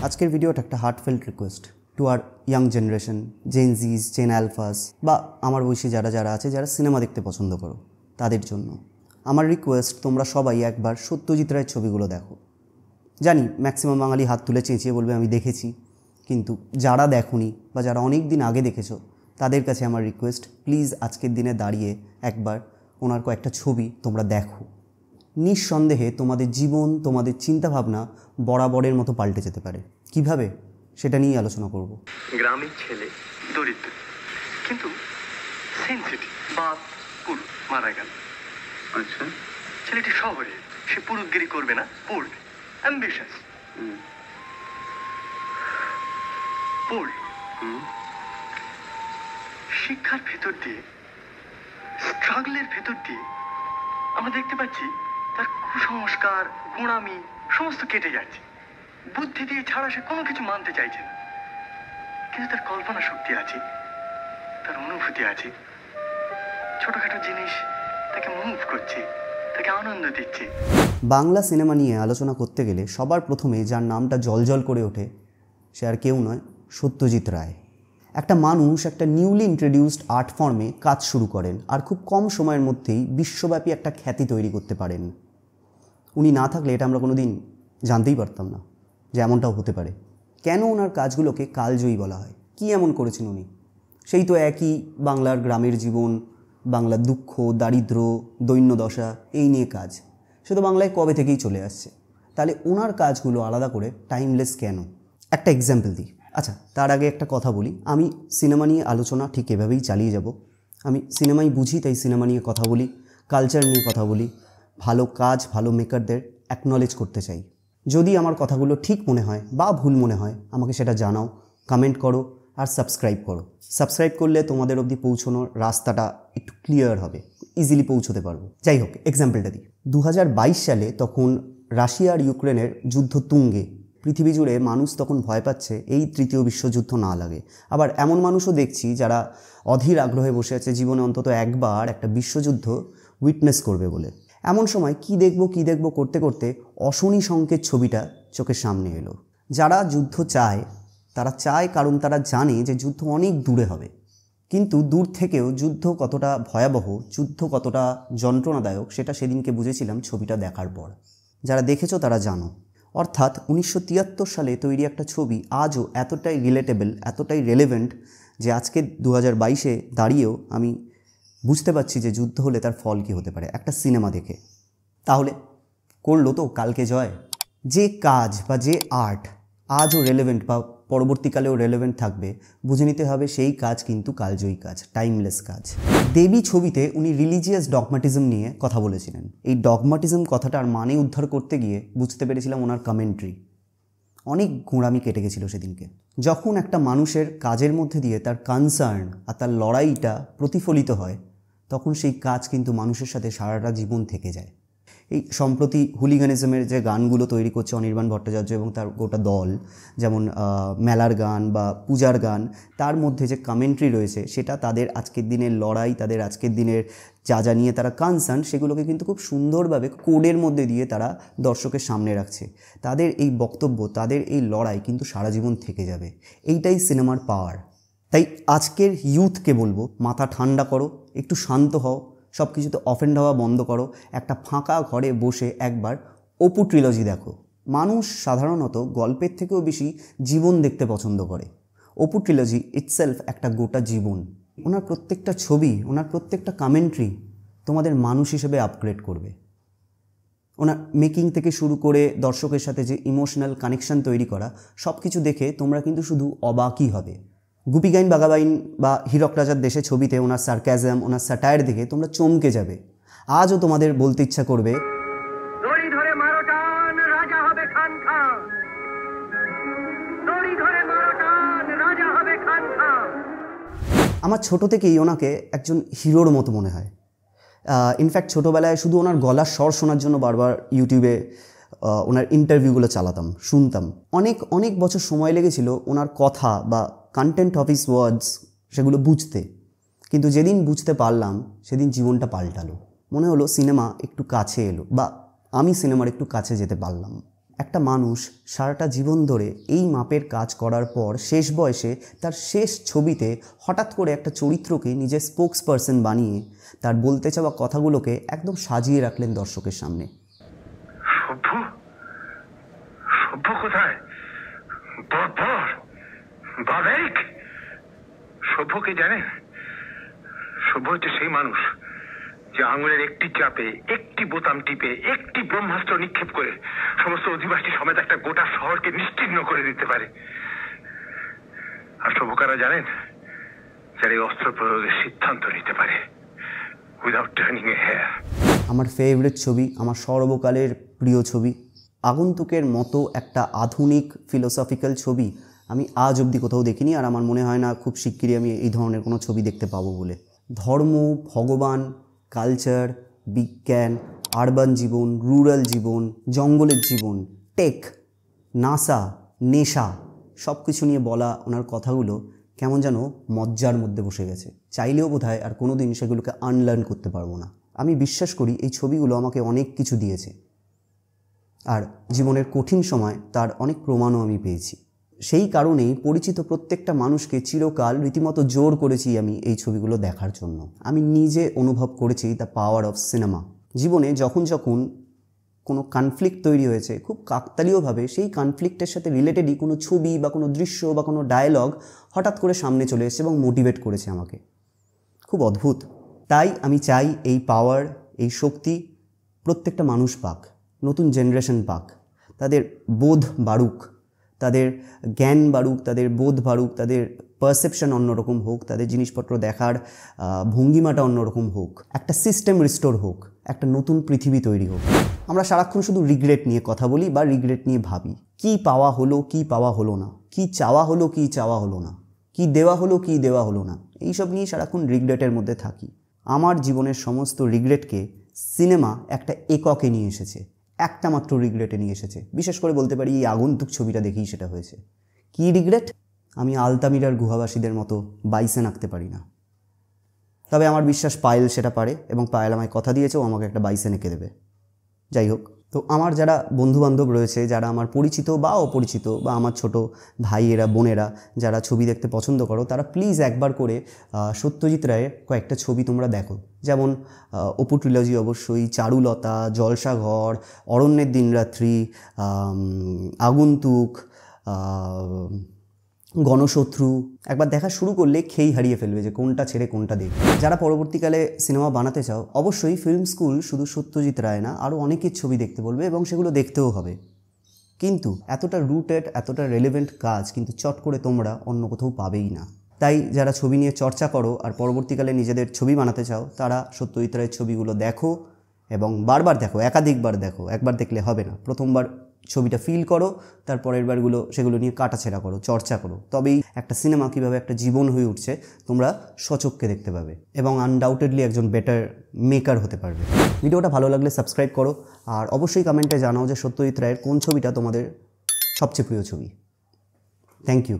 আজকের ভিডিওটা একটা heartfelt request to our young generation, Gen Zs, Gen Alphas বা আমার বয়সী যারা আছে, যারা সিনেমা দেখতে পছন্দ করো, তাদের জন্য আমার রিকোয়েস্ট, তোমরা সবাই একবার সত্যজিৎ রায়ের ছবিগুলো দেখো। জানি ম্যাক্সিমাম বাঙালি হাত তুলে চেঁচিয়ে বলবে আমি দেখেছি, কিন্তু যারা দেখোনি বা যারা অনেক দিন আগে দেখেছো তাদের কাছে আমার রিকোয়েস্ট, প্লিজ আজকের দিনে দাঁড়িয়ে একবার ওনার কয়েকটা ছবি তোমরা দেখো। নিঃসন্দেহে তোমাদের জীবন, তোমাদের চিন্তাভাবনা বরাবরের মতো পাল্টে যেতে পারে। কিভাবে, সেটা নিয়ে আলোচনা করব। গ্রামের ছেলে, দরিদ্র, কিন্তু সেনসিটিভ। বাপ পুরুষ মারা গেল, আচ্ছা, ছেলেটি শহরে, সে পুরুষগিরি করবে না, বোল্ড, অ্যাম্বিশাস, বোল্ড। শিক্ষার ভেতর দিয়ে, স্ট্রাগলের ভেতর দিয়ে আমরা দেখতে পাচ্ছি তার কুসংস্কার, গোঁড়ামি সমস্ত কেটে যাচ্ছে। বুদ্ধি দিয়ে ছাড়া সে কোনো কিছু মানতে চাইছে না, কিন্তু তার কল্পনা শক্তি আছে, তার অনুভূতি আছে। ছোটখাটো জিনিস তাকে মুভ করছে, তাকে আনন্দ দিচ্ছে। বাংলা সিনেমা নিয়ে আলোচনা করতে গেলে সবার প্রথমে যার নামটা জলজল করে ওঠে সে আর কেউ নয়, সত্যজিৎ রায়। একটা মানুষ একটা নিউলি ইন্ট্রোডিউসড আর্ট ফর্মে কাজ শুরু করেন আর খুব কম সময়ের মধ্যেই বিশ্বব্যাপী একটা খ্যাতি তৈরি করতে পারেন। উনি না থাকলে এটা আমরা কোনো দিন জানতেই পারতাম না যে এমনটাও হতে পারে। কেন ওনার কাজগুলোকে কালজয়ী বলা হয়? কী এমন করেছেন উনি? সেই তো একই বাংলার গ্রামের জীবন, বাংলার দুঃখ, দারিদ্র, দৈন্যদশা, এই নিয়ে কাজ। সে তো বাংলায় কবে থেকেই চলে আসছে। তাহলে ওনার কাজগুলো আলাদা করে টাইমলেস কেন? একটা এক্সাম্পল দিই। আচ্ছা, তার আগে একটা কথা বলি, আমি সিনেমা নিয়ে আলোচনা ঠিক এভাবেই চালিয়ে যাব। আমি সিনেমাই বুঝি, তাই সিনেমা নিয়ে কথা বলি, কালচার নিয়ে কথা বলি, ভালো কাজ, ভালো মেকারদের অ্যাকনলেজ করতে চাই। যদি আমার কথাগুলো ঠিক মনে হয় বা ভুল মনে হয় আমাকে সেটা জানাও, কমেন্ট করো আর সাবস্ক্রাইব করো। সাবস্ক্রাইব করলে তোমাদের অবধি পৌঁছানোর রাস্তাটা একটু ক্লিয়ার হবে, ইজিলি পৌঁছতে পারবো। যাই হোক, এক্সাম্পলটা দিই। 2022 সালে তখন রাশিয়া আর ইউক্রেনের যুদ্ধ তুঙ্গে, পৃথিবী জুড়ে মানুষ তখন ভয় পাচ্ছে এই তৃতীয় বিশ্বযুদ্ধ না লাগে। আবার এমন মানুষও দেখছি যারা অধীর আগ্রহে বসে আছে জীবনে অন্তত একবার একটা বিশ্বযুদ্ধ উইটনেস করবে বলে। এমন সময় কি দেখব করতে করতে অশনি সংকেত ছবিটা চোখের সামনে এলো। যারা যুদ্ধ চায় তারা চায় কারণ তারা জানে যে যুদ্ধ অনেক দূরে হবে, কিন্তু দূর থেকেও যুদ্ধ কতটা ভয়াবহ, যুদ্ধ কতটা যন্ত্রণাদায়ক সেটা সেদিনকে বুঝেছিলাম ছবিটা দেখার পর। যারা দেখেছো তারা জানো। অর্থাৎ 1973 সালে তৈরি একটা ছবি আজও এতটাই রিলেটেবল, এতটাই রেলেভেন্ট যে আজকে 2022-এ দাঁড়িয়েও আমি বুঝতে পারছি যে যুদ্ধ হলে তার ফল কী হতে পারে একটা সিনেমা দেখে। তাহলে করলো তো কালকে জয়। যে কাজ বা যে আর্ট আজও রেলেভেন্ট বা পরবর্তীকালেও রেলেভেন্ট থাকবে, বুঝে নিতে হবে সেই কাজ কিন্তু কালজয়ী কাজ, টাইমলেস কাজ। দেবী ছবিতে উনি রিলিজিয়াস ডগমাটিজম নিয়ে কথা বলেছিলেন। এই ডগমাটিজম কথাটার মানে উদ্ধার করতে গিয়ে বুঝতে পেরেছিলাম ওনার কমেন্ট্রি। অনেক গোঁড়ামি কেটে গেছিলো সেদিনকে। যখন একটা মানুষের কাজের মধ্যে দিয়ে তার কনসার্ন আর তার লড়াইটা প্রতিফলিত হয়, তখন সেই কাজ কিন্তু মানুষের সাথে সারাটা জীবন থেকে যায়। এই সম্প্রতি হুলিগানিজমের যে গানগুলো তৈরি করছে অনির্বাণ ভট্টাচার্য এবং তার গোটা দল, যেমন মেলার গান বা পূজার গান, তার মধ্যে যে কমেন্ট্রি রয়েছে সেটা তাদের আজকের দিনের লড়াই, তাদের আজকের দিনের যা নিয়ে তারা কনসার্ন, সেগুলোকে কিন্তু খুব সুন্দরভাবে কোডের মধ্যে দিয়ে তারা দর্শকের সামনে রাখছে। তাদের এই বক্তব্য, তাদের এই লড়াই কিন্তু সারা জীবন থেকে যাবে। এইটাই সিনেমার পাওয়ার। তাই আজকের ইউথকে বলবো, মাথা ঠান্ডা করো, একটু শান্ত হও, সব কিছুতে অফেন্ড হওয়া বন্ধ করো। একটা ফাঁকা ঘরে বসে একবার অপু ট্রিলজি দেখো। মানুষ সাধারণত গল্পের থেকেও বেশি জীবন দেখতে পছন্দ করে। অপু ট্রিলজি ইটসেলফ একটা গোটা জীবন। ওনার প্রত্যেকটা ছবি, ওনার প্রত্যেকটা কমেন্ট্রি তোমাদের মানুষ হিসেবে আপগ্রেড করবে। ওনার মেকিং থেকে শুরু করে দর্শকের সাথে যে ইমোশনাল কানেকশান তৈরি করা, সব কিছু দেখে তোমরা কিন্তু শুধু অবাকই হবে। গুপিগাইন বাঘাবাইন বা হীরক রাজার দেশে ছবিতে ওনার সার্কাজম, ওনার স্যাটায়ার দেখে তোমরা চমকে যাবে। আজও তোমাদের বলতে ইচ্ছা করবে, দড়ি ধরে মারো টান, রাজা হবে খান খান। দড়ি ধরে মারো টান, রাজা হবে খান খান। আমার ছোট থেকেই ওনাকে একজন হিরোর মতো মনে হয়। ইনফ্যাক্ট ছোটোবেলায় শুধু ওনার গলার স্বর শোনার জন্য বারবার ইউটিউবে ওনার ইন্টারভিউগুলো চালাতাম, শুনতাম। অনেক বছর সময় লেগেছিল ওনার কথা বা কন্টেন্ট অফ হিজ ওয়ার্ডস সেগুলো বুঝতে। কিন্তু যেদিন বুঝতে পারলাম সেদিন জীবনটা পাল্টালো। মনে হলো সিনেমা একটু কাছে এলো, বা আমি সিনেমার একটু কাছে যেতে পারলাম। একটা মানুষ সারাটা জীবন ধরে এই মাপের কাজ করার পর শেষ বয়সে তার শেষ ছবিতে হঠাৎ করে একটা চরিত্রকে নিজের স্পোক্স পার্সন বানিয়ে তার বলতে চাওয়া কথাগুলোকে একদম সাজিয়ে রাখলেন দর্শকের সামনে। সভ্য সভ্য কোথায়? বর্বর বাবেক। সভ্যকে জানেন? সভ্য হচ্ছে সেই মানুষ যে আঙুলের একটি চাপে, একটি বোতাম টিপে, একটি ব্রহ্মাস্ত্র নিক্ষেপ করে সমস্ত অধিবাসী সমেত একটা গোটা শহরকে নিশ্চিহ্ন করে দিতে পারে। আর সভ্যকারা জানেন? যারা এই অস্ত্র প্রয়োগের সিদ্ধান্ত নিতে পারে উইদাউট টার্নিং এ হেয়ার। আমার ফেভারিট ছবি, আমার সর্বকালের প্রিয় ছবি, আগন্তুকের মতো একটা আধুনিক ফিলোসফিক্যাল ছবি আমি আজ অবধি কোথাও দেখিনি, আর আমার মনে হয় না খুব শিগগিরই আমি এই ধরনের কোনো ছবি দেখতে পাবো বলে। ধর্ম, ভগবান, কালচার, বিজ্ঞান, আরবান জীবন, রুরাল জীবন, জঙ্গলের জীবন, টেক, নাসা, নেশা, সব কিছু নিয়ে বলা ওনার কথাগুলো কেমন যেন মজ্জার মধ্যে বসে গেছে। চাইলেও বোধহয় আর কোনো দিন সেগুলোকে আনলার্ন করতে পারবো না। আমি বিশ্বাস করি এই ছবিগুলো আমাকে অনেক কিছু দিয়েছে, আর জীবনের কঠিন সময় তার অনেক প্রমাণও আমি পেয়েছি। সেই কারণেই পরিচিত প্রত্যেকটা মানুষকে চিরকাল রীতিমতো জোর করেছি আমি এই ছবিগুলো দেখার জন্য। আমি নিজে অনুভব করেছি দ্য পাওয়ার অফ সিনেমা। জীবনে যখন যখন কোনো কনফ্লিক্ট তৈরি হয়েছে, খুব কাকতালীয়ভাবে সেই কনফ্লিক্টের সাথে রিলেটেডই কোনো ছবি বা কোনো দৃশ্য বা কোনো ডায়লগ হঠাৎ করে সামনে চলে এসেছে এবং মোটিভেট করেছে আমাকে। খুব অদ্ভুত। তাই আমি চাই এই পাওয়ার, এই শক্তি প্রত্যেকটা মানুষ পাক, নতুন জেনারেশন পাক, তাদের বোধ বাড়ুক, তাদের জ্ঞান বাড়ুক, তাদের বোধ বাড়ুক, তাদের পারসেপশন অন্যরকম হোক, তাদের জিনিসপত্র দেখার ভঙ্গিমাটা অন্যরকম হোক, একটা সিস্টেম রিস্টোর হোক, একটা নতুন পৃথিবী তৈরি হোক। আমরা সারাক্ষণ শুধু রিগ্রেট নিয়ে কথা বলি বা রিগ্রেট নিয়ে ভাবি, কি পাওয়া হলো, কি পাওয়া হলো না, কি চাওয়া হলো, কি চাওয়া হলো না, কি দেওয়া হলো, কি দেওয়া হলো না, এইসব নিয়ে সারাক্ষণ রিগ্রেটের মধ্যে থাকি। আমার জীবনের সমস্ত রিগ্রেটকে সিনেমা একটা এককে নিয়ে এসেছে, একটা মাত্র রিগ্রেটে নিয়ে এসেছে। বিশেষ করে বলতে পারি এই আগন্তুক ছবিটা দেখেই সেটা হয়েছে। কি রিগ্রেট? আমি আলতামিরার গুহাবাসীদের মতো বাইসেন আঁকতে পারি না, তবে আমার বিশ্বাস পায়েল সেটা পারে, এবং পায়েল আমায় কথা দিয়েছে ও আমাকে একটা বাইসেন এঁকে দেবে। যাই হোক, তো আমার যারা বন্ধুবান্ধব রয়েছে, যারা আমার পরিচিত বা অপরিচিত, বা আমার ছোট ভাইয়েরা বোনেরা যারা ছবি দেখতে পছন্দ করো, তারা প্লিজ একবার করে সত্যজিৎ রায়ের কয়েকটা ছবি তোমরা দেখো। যেমন অপু ট্রিলজি অবশ্যই, চারুলতা, জলসাঘর, অরণ্যের দিনরাত্রি, আগন্তুক, গণশত্রু। একবার দেখা শুরু করলে খেই হারিয়ে ফেলবে যে কোনটা ছেড়ে কোনটা দেখবে। যারা পরবর্তীকালে সিনেমা বানাতে চাও, অবশ্যই ফিল্ম স্কুল শুধু সত্যজিৎ রায় না, আরও অনেকের ছবি দেখতে বলবে, এবং সেগুলো দেখতেও হবে। কিন্তু এতটা রুটেড, এতটা রেলেভেন্ট কাজ কিন্তু চট করে তোমরা অন্য কোথাও পাবেই না। তাই যারা ছবি নিয়ে চর্চা করো আর পরবর্তীকালে নিজেদের ছবি বানাতে চাও, তারা সত্যজিৎ রায়ের ছবিগুলো দেখো এবং বারবার দেখো, একাধিকবার দেখো। একবার দেখলে হবে না, প্রথমবার ছবিটা ফিল করো, তারপরের বারগুলো সেগুলো নিয়ে কাটাছেড়া করো, চর্চা করো। তবেই একটা সিনেমা কীভাবে একটা জীবন হয়ে উঠছে তোমরা স্বচক্ষে দেখতে পাবে, এবং আনডাউটেডলি একজন বেটার মেকার হতে পারবে। ভিডিওটা ভালো লাগলে সাবস্ক্রাইব করো, আর অবশ্যই কমেন্টে জানাও যে সত্যজিৎ রায়ের কোন ছবিটা তোমাদের সবচেয়ে প্রিয় ছবি। Thank you.